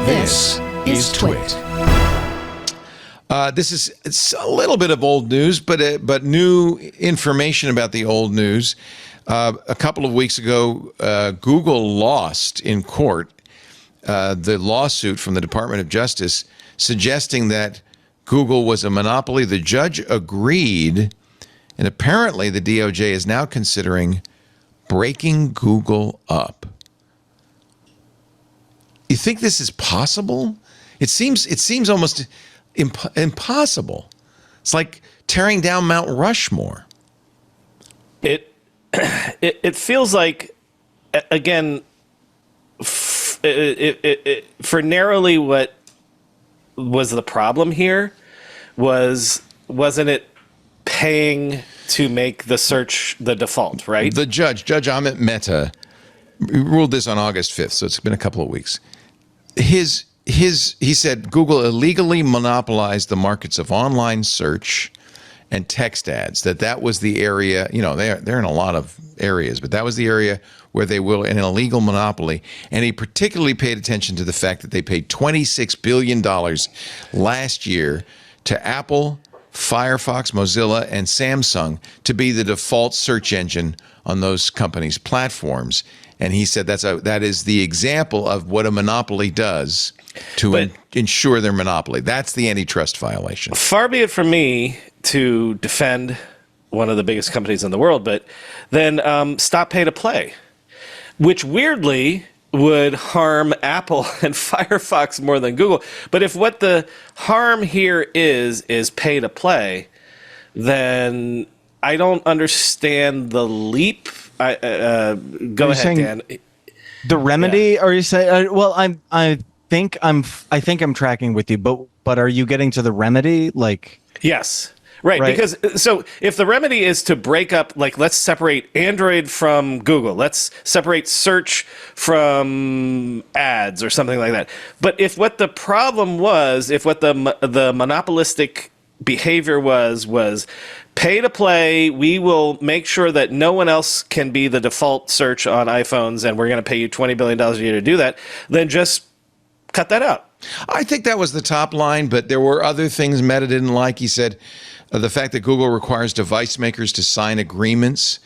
This is TWiT. It's a little bit of old news, but new information about the old news. A couple of weeks ago, Google lost in court the lawsuit from the Department of Justice suggesting that Google was a monopoly. The judge agreed, and apparently the DOJ is now considering breaking Google up. You think this is possible? It seems almost impossible. It's like tearing down Mount Rushmore. It feels like, again, for narrowly what was the problem here wasn't it paying to make the search the default, right? The Judge Amit Mehta, ruled this on August 5th, so it's been a couple of weeks. He said Google illegally monopolized the markets of online search and text ads, that was the area, they're in a lot of areas, but that was the area where they were in an illegal monopoly. And he particularly paid attention to the fact that they paid $26 billion last year to Apple, Firefox, Mozilla, and Samsung to be the default search engine on those companies' platforms. And he said that is the example of what a monopoly does to ensure their monopoly. That's the antitrust violation. Far be it from me to defend one of the biggest companies in the world, but then stop pay to play, which weirdly would harm Apple and Firefox more than Google. But if what the harm here is pay to play, then I don't understand the leap. Go ahead, Dan. The remedy? Are you saying? Well, I think I'm tracking with you, but are you getting to the remedy? Yes. Right, because so if the remedy is to break up, let's separate Android from Google, let's separate search from ads or something like that. But if what the problem was, if what the monopolistic behavior was pay to play, we will make sure that no one else can be the default search on iPhones, and we're going to pay you $20 billion a year to do that, then just cut that out. I think that was the top line, but there were other things Meta didn't like. He said the fact that Google requires device makers to sign agreements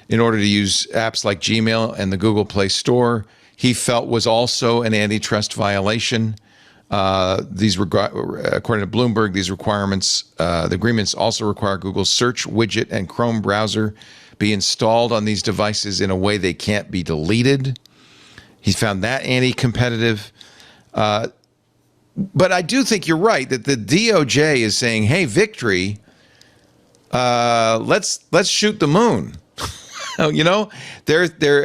in order to use apps like Gmail and the Google Play Store, he felt was also an antitrust violation. According to Bloomberg, these requirements, the agreements also require Google's search widget and Chrome browser be installed on these devices in a way they can't be deleted. He found that anti-competitive. But I do think you're right that the DOJ is saying, "Hey, victory, let's shoot the moon." They're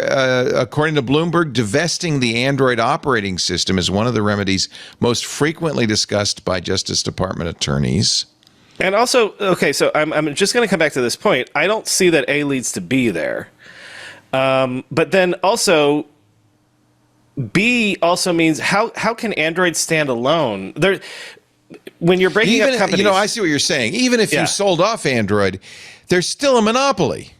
according to Bloomberg, divesting the Android operating system is one of the remedies most frequently discussed by Justice Department attorneys. And also, okay, so I'm just going to come back to this point. I don't see that A leads to B there, but then also B also means how can Android stand alone? When you're breaking up companies, I see what you're saying. Even if you sold off Android, there's still a monopoly.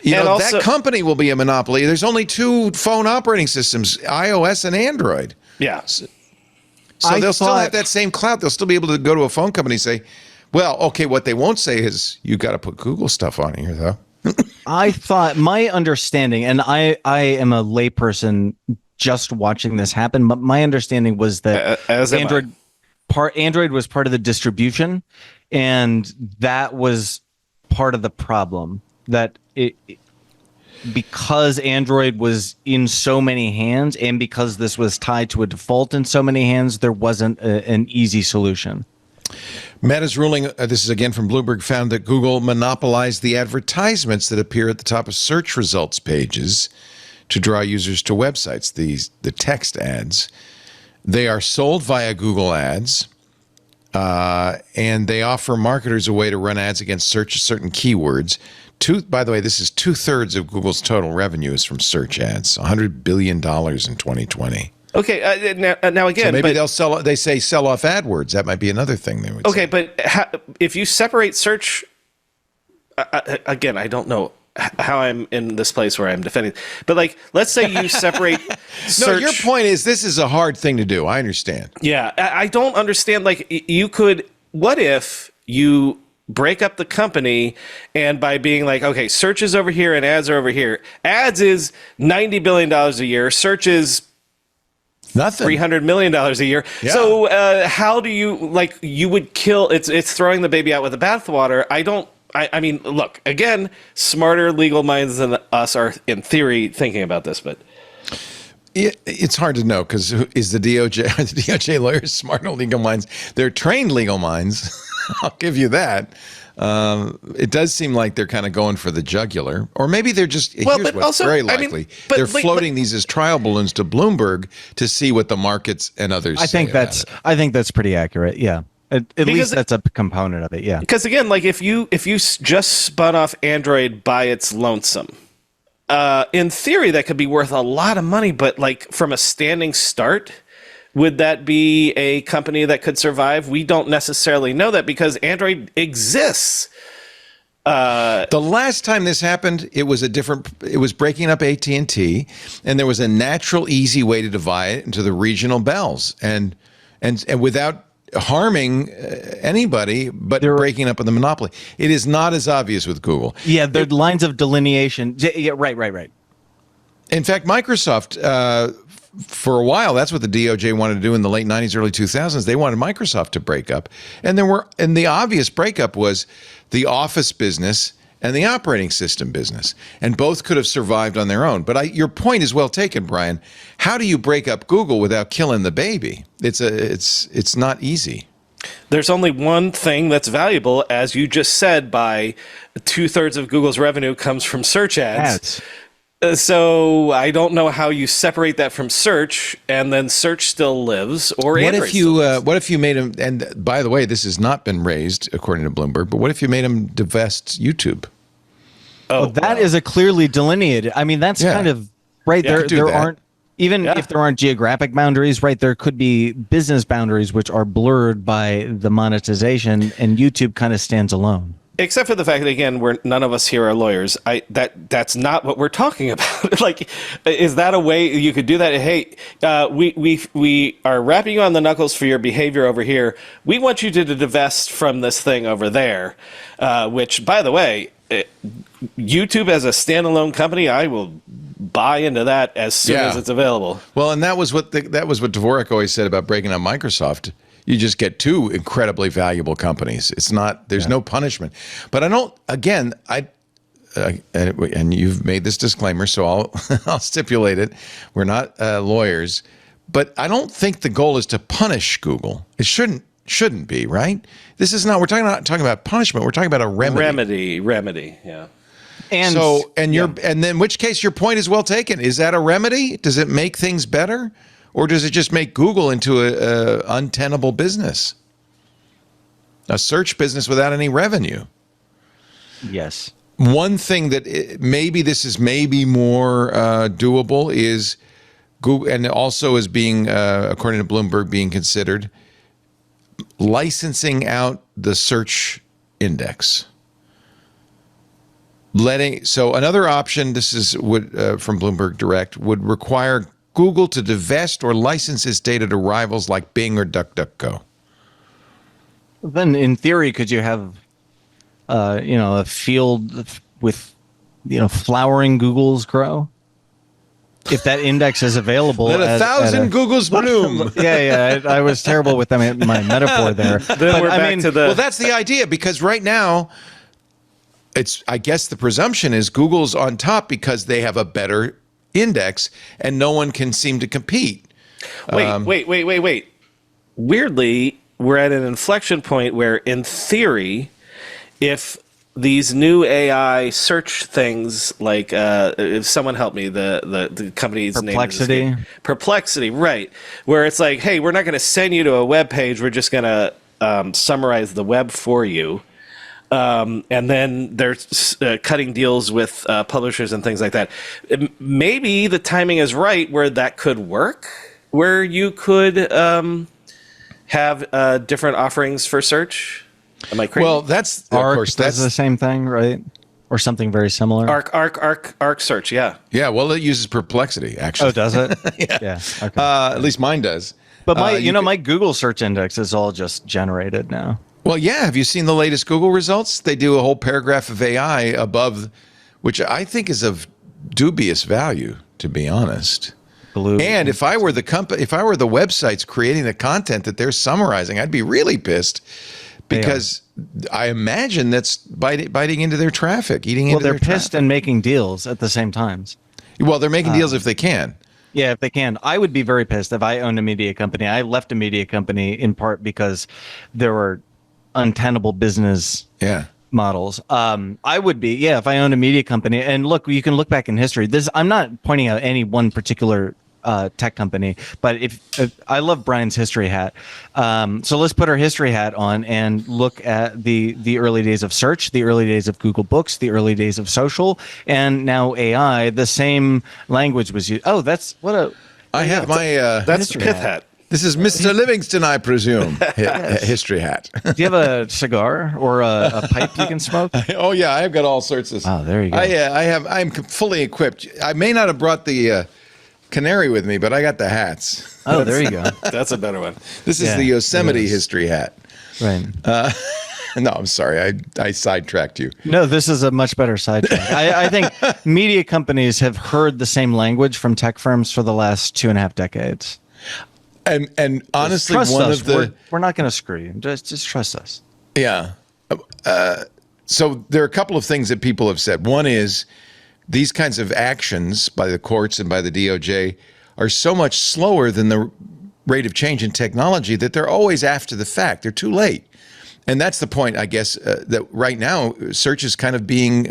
That company will be a monopoly. There's only two phone operating systems, iOS and Android. Yeah. So they'll still have that same clout. They'll still be able to go to a phone company and say, well, okay, what they won't say is you got to put Google stuff on here, though. I thought my understanding, and I am a layperson just watching this happen, but my understanding was that Android was part of the distribution, and that was part of the problem. That because Android was in so many hands, and because this was tied to a default in so many hands, there wasn't an easy solution. Meta's ruling, this is again from Bloomberg, found that Google monopolized the advertisements that appear at the top of search results pages to draw users to websites, the text ads. They are sold via Google Ads, and they offer marketers a way to run ads against certain keywords. By the way, this is 2/3 of Google's total revenue is from search ads, $100 billion in 2020. Okay, now again, so maybe they'll sell. They say sell off AdWords. That might be another thing they would. Okay, say. but if you separate search, again, I don't know how I'm in this place where I'm defending. But like, let's say you separate search. No, your point is this is a hard thing to do. I understand. Yeah, I don't understand. Like, you could. What if you break up the company, and by being like, okay, search is over here and ads are over here. Ads is $90 billion a year. Search is nothing. $300 million a year. Yeah. So how do you, like, you would kill, it's throwing the baby out with the bathwater. I mean, look, again, smarter legal minds than us are, in theory, thinking about this, but it's hard to know, because is the DOJ, are the DOJ lawyers smarter legal minds? They're trained legal minds. I'll give you that. It does seem like they're kind of going for the jugular, or maybe they're just. Well, here's but what's also, very I likely: mean, but they're like, floating these as trial balloons to Bloomberg to see what the markets and others. I think that's pretty accurate. Yeah, at least that's a component of it. Yeah, because again, like if you just spun off Android by its lonesome, in theory that could be worth a lot of money. But like from a standing start, would that be a company that could survive? We don't necessarily know that, because Android exists. The last time this happened, it was breaking up AT&T, and there was a natural, easy way to divide it into the regional bells, and without harming anybody, but breaking up of the monopoly. It is not as obvious with Google. Yeah, the lines of delineation. Yeah, right. In fact, Microsoft, for a while, that's what the DOJ wanted to do in the late 90s, early 2000s. They wanted Microsoft to break up. And the obvious breakup was the Office business and the operating system business. And both could have survived on their own. But your point is well taken, Brian. How do you break up Google without killing the baby? It's not easy. There's only one thing that's valuable, as you just said, by 2/3 of Google's revenue comes from search ads. So I don't know how you separate that from search, and then search still lives. Or what if you made them? And by the way, this has not been raised according to Bloomberg. But what if you made them divest YouTube? Oh, that is a clearly delineated. I mean, that's kind of right there. There aren't if there aren't geographic boundaries, right? There could be business boundaries which are blurred by the monetization, and YouTube kind of stands alone. Except for the fact that, again, none of us here are lawyers. That's not what we're talking about. Like, is that a way you could do that? Hey, we are wrapping you on the knuckles for your behavior over here. We want you to divest from this thing over there. Which, by the way, YouTube as a standalone company, I will buy into that as soon as it's available. Well, and that was what Dvorak always said about breaking up Microsoft. You just get two incredibly valuable companies. It's not, there's no punishment. But I don't, again, and you've made this disclaimer, so I'll stipulate it. We're not lawyers, but I don't think the goal is to punish Google. It shouldn't be, right? This is not, we're not talking about punishment. We're talking about a remedy. Remedy, yeah. And so, and then in which case your point is well taken. Is that a remedy? Does it make things better? Or does it just make Google into a untenable business? A search business without any revenue? Yes. One thing that maybe more doable is Google, and also is being, according to Bloomberg, being considered licensing out the search index. So another option, this is from Bloomberg Direct, would require Google to divest or license its data to rivals like Bing or DuckDuckGo. Then, in theory, could you have, a field with, flowering Googles grow? If that index is available, let 1,000 Googles bloom. Yeah. I was terrible with my metaphor there. Then we're back to the. Well, that's the idea, because right now, I guess the presumption is Google's on top because they have a better index, and no one can seem to compete. Wait. Weirdly, we're at an inflection point where, in theory, if these new AI search things, like if someone help me, the company's Perplexity. name is Perplexity, right? Where it's like, hey, we're not going to send you to a web page. We're just going to summarize the web for you. And then they're cutting deals with publishers and things like that. Maybe the timing is right where that could work, where you could have different offerings for search. Am I crazy? Well, that's of course that's the same thing, right? or something very similar. Arc search, yeah. Yeah, well, it uses Perplexity, actually. Oh, does it? Yeah. Okay. At least mine does. But my Google search index is all just generated now. Well, yeah. Have you seen the latest Google results? They do a whole paragraph of AI above, which I think is of dubious value, to be honest. And if I were the websites creating the content that they're summarizing, I'd be really pissed, because I imagine that's biting into their traffic, eating into their traffic. Well, they're pissed and making deals at the same times. Well, they're making deals if they can. Yeah, if they can. I would be very pissed if I owned a media company. I left a media company in part because there were untenable business models. I would be, if I owned a media company. And look, you can look back in history. I'm not pointing out any one particular tech company, but if I love Brian's history hat. So let's put our history hat on and look at the early days of search, the early days of Google Books, the early days of social, and now AI. The same language was used. Oh, that's what a. I have my that's Pith hat. This is Mr. Livingston, I presume. History hat. Do you have a cigar or a pipe you can smoke? Oh yeah, I've got all sorts of. Oh, there you go. I'm fully equipped. I may not have brought the canary with me, but I got the hats. Oh, there you go. That's a better one. This is the Yosemite history hat. Right. No, I'm sorry. I sidetracked you. No, this is a much better sidetrack. I think media companies have heard the same language from tech firms for the last 2.5 decades. And honestly, we're not going to screw you. Just trust us. Yeah. So there are a couple of things that people have said. One is these kinds of actions by the courts and by the DOJ are so much slower than the rate of change in technology that they're always after the fact. They're too late. And that's the point, I guess, that right now search is kind of being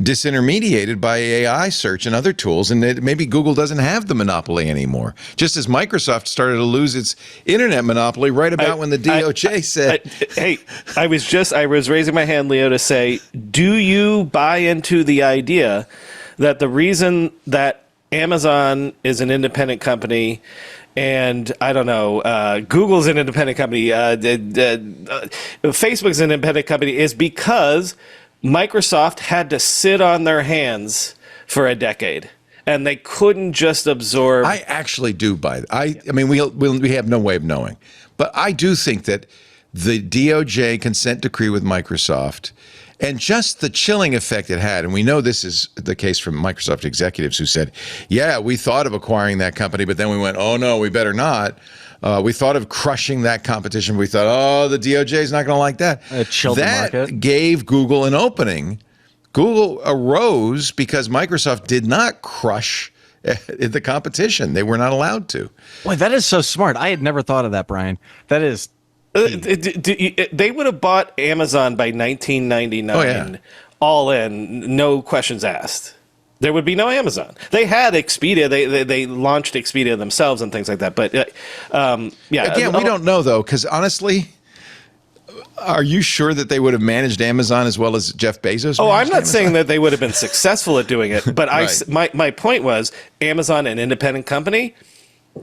disintermediated by AI search and other tools, and maybe Google doesn't have the monopoly anymore. Just as Microsoft started to lose its internet monopoly right about when the DOJ said, "Hey, I was raising my hand, Leo, to say, do you buy into the idea that the reason that Amazon is an independent company?" And I don't know, Google's an independent company, Facebook's an independent company, is because Microsoft had to sit on their hands for a decade, and they couldn't just absorb. I actually do buy that. I mean, we have no way of knowing, but I do think that the DOJ consent decree with Microsoft and just the chilling effect it had, and we know this is the case from Microsoft executives who said, yeah, we thought of acquiring that company, but then we went, oh no, we better not. We thought of crushing that competition. We thought, oh, the DOJ is not going to like that. That gave Google an opening. Google arose because Microsoft did not crush the competition. They were not allowed to. Boy, that is so smart. I had never thought of that, Brian. That is... They would have bought Amazon by 1999, all in, no questions asked. There would be no Amazon. They had Expedia. They launched Expedia themselves and things like that. But again, we don't know though, because honestly, are you sure that they would have managed Amazon as well as Jeff Bezos? Oh, I'm not saying that they would have been successful at doing it, but right. my point was Amazon, an independent company,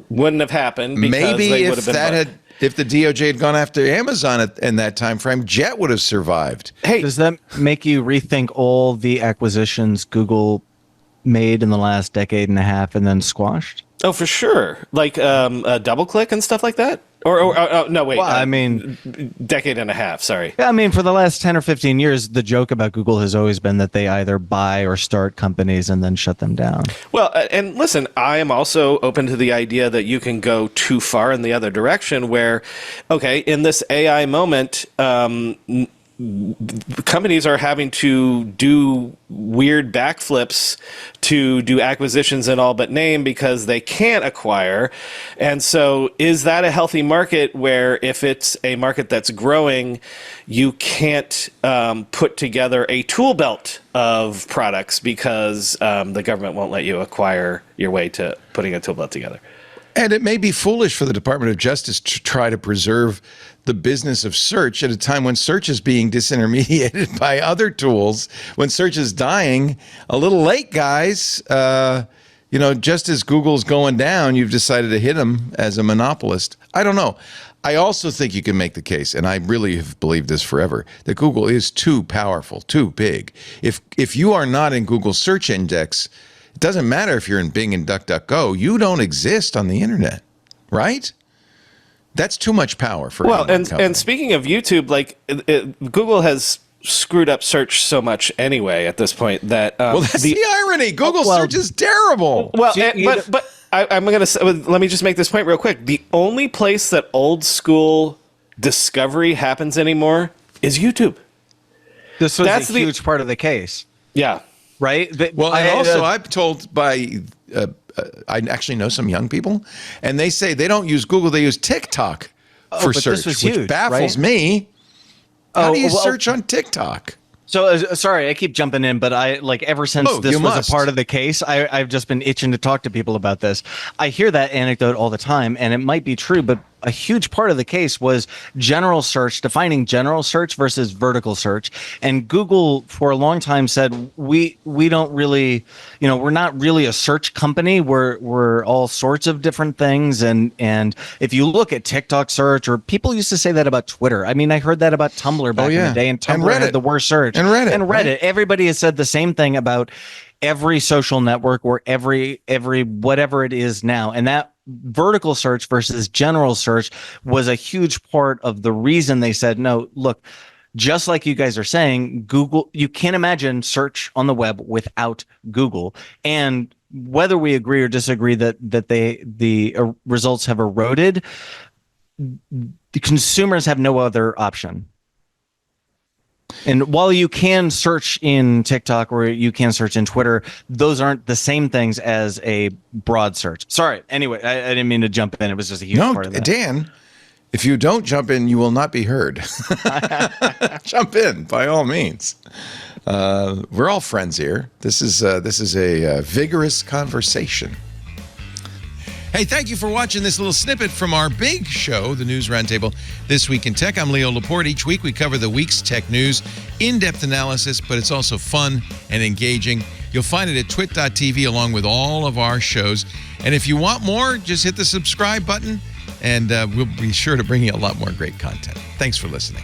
wouldn't have happened because maybe they would have been. If the DOJ had gone after Amazon in that time frame, Jet would have survived. Hey, does that make you rethink all the acquisitions Google made in the last decade and a half and then squashed? Oh, for sure. Like DoubleClick and stuff like that? Or no, wait. Well, I mean, decade and a half, sorry. Yeah, I mean, for the last 10 or 15 years, the joke about Google has always been that they either buy or start companies and then shut them down. Well, and listen, I am also open to the idea that you can go too far in the other direction where, okay, in this AI moment, companies are having to do weird backflips to do acquisitions in all but name because they can't acquire. And so is that a healthy market where if it's a market that's growing, you can't put together a tool belt of products because the government won't let you acquire your way to putting a tool belt together? And it may be foolish for the Department of Justice to try to preserve the business of search at a time when search is being disintermediated by other tools, when search is dying. A little late, guys. just as Google's going down, you've decided to hit them as a monopolist. I don't know. I also think you can make the case, and I really have believed this forever, that Google is too powerful, too big. If you are not in Google's search index, it doesn't matter if you're in Bing and DuckDuckGo, you don't exist on the internet, right? That's too much power for and speaking of YouTube, Google has screwed up search so much anyway at this point that that's the irony. Google search is terrible. Well, but I'm going to let me just make this point real quick. The only place that old school discovery happens anymore is YouTube. That's a huge part of the case. Yeah. Right. I'm told by I actually know some young people, and they say they don't use Google; they use TikTok for search, which baffles me. How do you search on TikTok? So sorry, I keep jumping in, but ever since this was a part of the case, I've just been itching to talk to people about this. I hear that anecdote all the time, and it might be true, but a huge part of the case was general search, defining general search versus vertical search. And Google for a long time said, we don't really, we're not really a search company. We're all sorts of different things. And if you look at TikTok search, or people used to say that about Twitter. I mean, I heard that about Tumblr back in the day, and Tumblr had the worst search. And Reddit. And Reddit. Right? Everybody has said the same thing about every social network or every whatever it is now. And that vertical search versus general search was a huge part of the reason they said, no, look, just like you guys are saying, Google, you can't imagine search on the web without Google. And whether we agree or disagree that the results have eroded, the consumers have no other option. And while you can search in TikTok or you can search in Twitter, those aren't the same things as a broad search. Sorry. Anyway, I didn't mean to jump in. It was just a huge part of that. Dan, if you don't jump in, you will not be heard. Jump in, by all means. We're all friends here. This is a vigorous conversation. Hey, thank you for watching this little snippet from our big show, the News Roundtable, This Week in Tech. I'm Leo Laporte. Each week we cover the week's tech news, in-depth analysis, but it's also fun and engaging. You'll find it at twit.tv along with all of our shows. And if you want more, just hit the subscribe button, and we'll be sure to bring you a lot more great content. Thanks for listening.